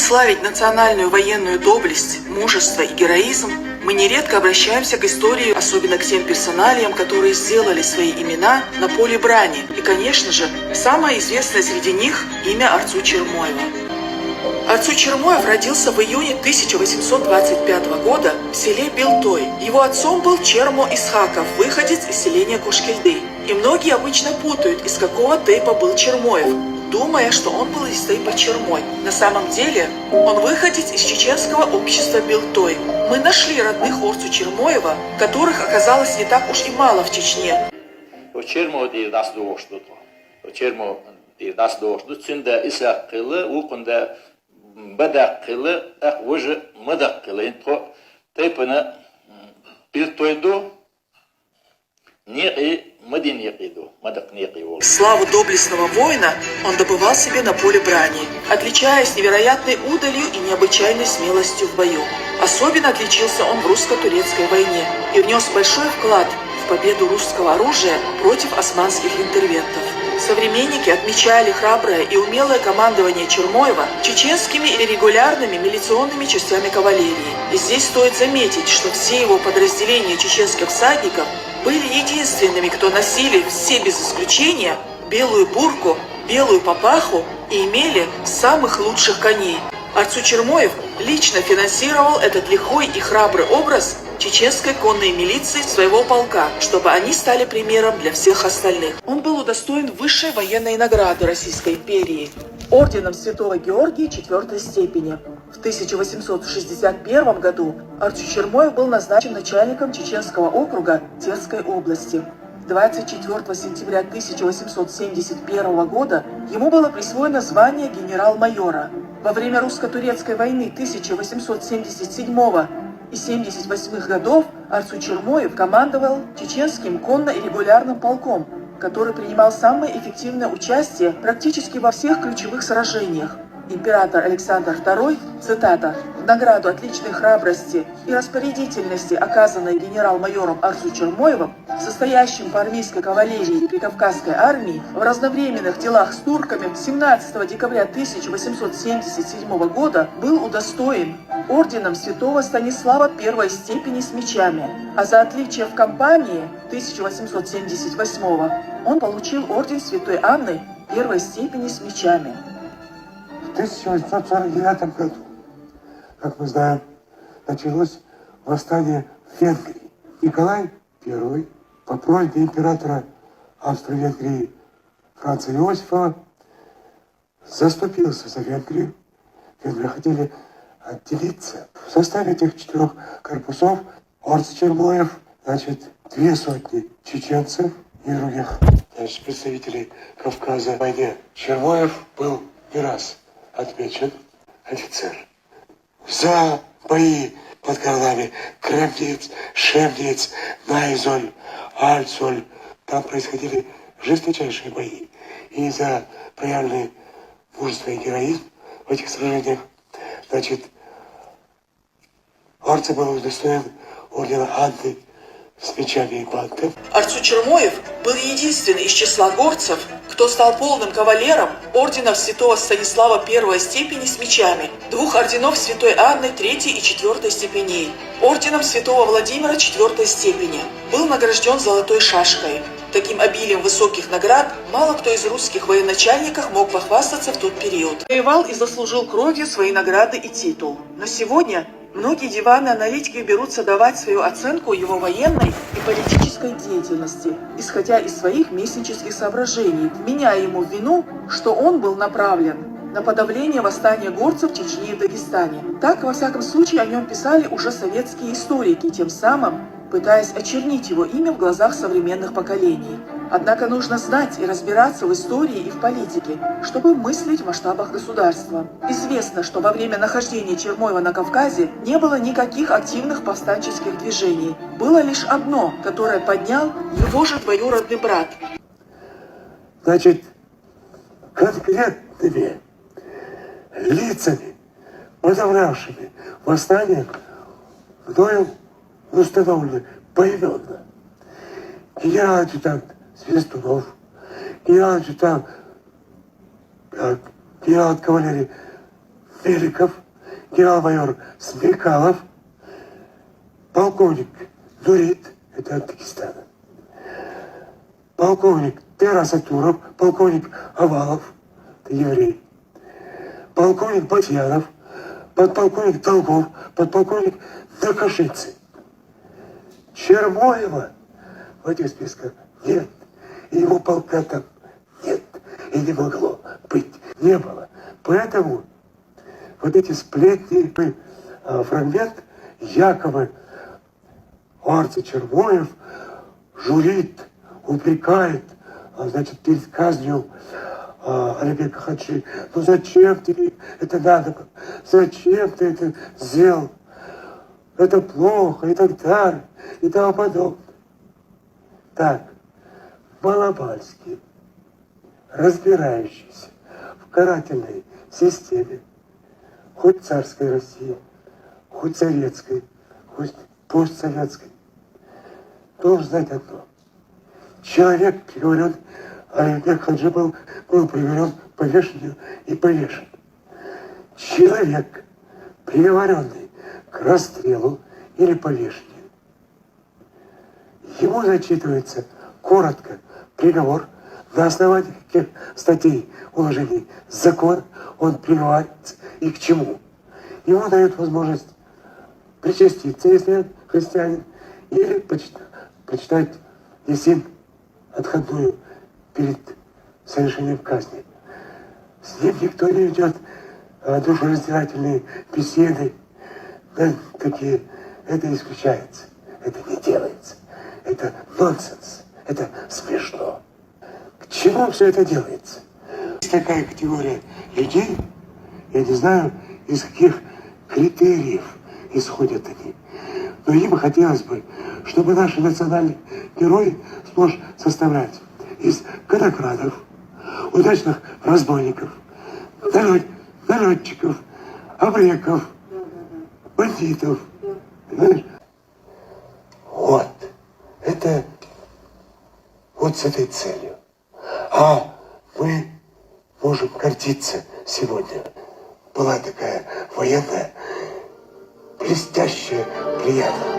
славить национальную военную доблесть, мужество и героизм, мы нередко обращаемся к истории, особенно к тем персоналиям, которые сделали свои имена на поле брани. И, конечно же, самое известное среди них – имя Арцу Чермоева. Арцу Чермоев родился в июне 1825 года в селе Белтой. Его отцом был Чермо Исхаков, выходец из селения Кошкильды. И многие обычно путают, из какого тейпа был Чермоев, думая, что он был из тейпа Чермой. На самом деле, он выходец из чеченского общества Белтой. Мы нашли родных Орцу Чермоева, которых оказалось не так уж и мало в Чечне. Славу доблестного воина он добывал себе на поле брани, отличаясь невероятной удалью и необычайной смелостью в бою. Особенно отличился он в русско-турецкой войне и внес большой вклад в победу русского оружия против османских интервентов. Современники отмечали храброе и умелое командование Чермоева чеченскими и регулярными милиционными частями кавалерии. И здесь стоит заметить, что все его подразделения чеченских всадников были единственными, кто носили все без исключения белую бурку, белую папаху и имели самых лучших коней. Арцу Чермоев лично финансировал этот лихой и храбрый образ чеченской конной милиции своего полка, чтобы они стали примером для всех остальных. Он был удостоен высшей военной награды Российской империи – орденом Святого Георгия 4 степени. В 1861 году Арцу Чермоев был назначен начальником Чеченского округа Терской области. 24 сентября 1871 года ему было присвоено звание генерал-майора. Во время русско-турецкой войны 1877 и 78 годов Арцу Чермоев командовал чеченским конно-регулярным полком, который принимал самое эффективное участие практически во всех ключевых сражениях. Император Александр II, цитата, «В награду отличной храбрости и распорядительности, оказанной генерал-майором Арцу Чермоевым, состоящим по армейской кавалерии при Кавказской армии, в разновременных делах с турками 17 декабря 1877 года был удостоен орденом святого Станислава I степени с мечами, а за отличие в кампании 1878 он получил орден святой Анны I степени с мечами». В 1849 году, как мы знаем, началось восстание в Венгрии. Николай I по просьбе императора Австро-Венгрии Франца Иосифова заступился за Венгрию. Венгры хотели отделиться. В составе этих 4 корпусов Арцу Чермоев, 200 чеченцев и других представителей Кавказа в войне. Чермоев был не раз отмечен офицер. За бои под городами Кремниц, Шемниц, Найзоль, Альцоль. Там происходили жесточайшие бои. И за проявленный мужество и героизм в этих сражениях, Арцу был удостоен ордена Анны с мечами и бантом. Арцу Чермоев был единственный из числа горцев, кто стал полным кавалером орденов святого Станислава I степени с мечами, 2 орденов святой Анны 3 и 4 степеней, орденом святого Владимира 4 степени. Был награжден золотой шашкой. Таким обилием высоких наград мало кто из русских военачальников мог похвастаться в тот период. Воевал и заслужил кровью свои награды и титул. Но сегодня многие диваны аналитики берутся давать свою оценку его военной и политической деятельности, исходя из своих местнических соображений, вменяя ему в вину, что он был направлен на подавление восстания горцев в Чечне и Дагестане. Так, во всяком случае, о нем писали уже советские историки, тем самым пытаясь очернить его имя в глазах современных поколений. Однако нужно знать и разбираться в истории и в политике, чтобы мыслить в масштабах государства. Известно, что во время нахождения Чермоева на Кавказе не было никаких активных повстанческих движений. Было лишь одно, которое поднял его же двоюродный брат. Конкретными лицами, подавлявшими восстание, мною установлены поименно. Генерал-адъютант Свистунов, генерал-адъютант кавалерии Беликов, генерал-майор Смекалов, полковник Нурит, это от Дагестана, полковник Терасатуров, полковник Авалов, это еврей, полковник Батьянов, подполковник Долгов, подполковник Накашицы. Чермоева в этих списках нет. И его полка там нет. И не могло быть. Не было. Поэтому вот эти сплетни, фрагмент якобы Арци Чермоев журит, упрекает, значит, перед казнью Алибека Хаджи. Ну зачем тебе это надо было? Зачем ты это сделал? Это плохо, и так далее, и тому подобное. Так, Малобальский, разбирающийся в карательной системе, хоть царской России, хоть советской, хоть постсоветской, должен знать одно. Человек приговорен, Алибек Хаджи был приговорен к повешению и повешен. Человек, приговоренный к расстрелу или повешению, ему зачитывается коротко приговор, на основании каких статей уложений закон он приговаривается и к чему. Ему дают возможность причаститься, если он христианин, или почитать Есин отходную перед совершением казни. С ним никто не ведет душераздирательные беседы, да, такие. Это исключается, это не делается, это нонсенс, это смешно. К чему все это делается? Есть такая категория людей, я не знаю, из каких критериев исходят они, но им хотелось бы, чтобы наши национальные герои сплошь составлять из конокрадов, удачных разбойников, налетчиков, обреков, бандитов. Понимаешь? Вот. Это вот с этой целью. А мы можем гордиться сегодня. Была такая военная, блестящая бригада.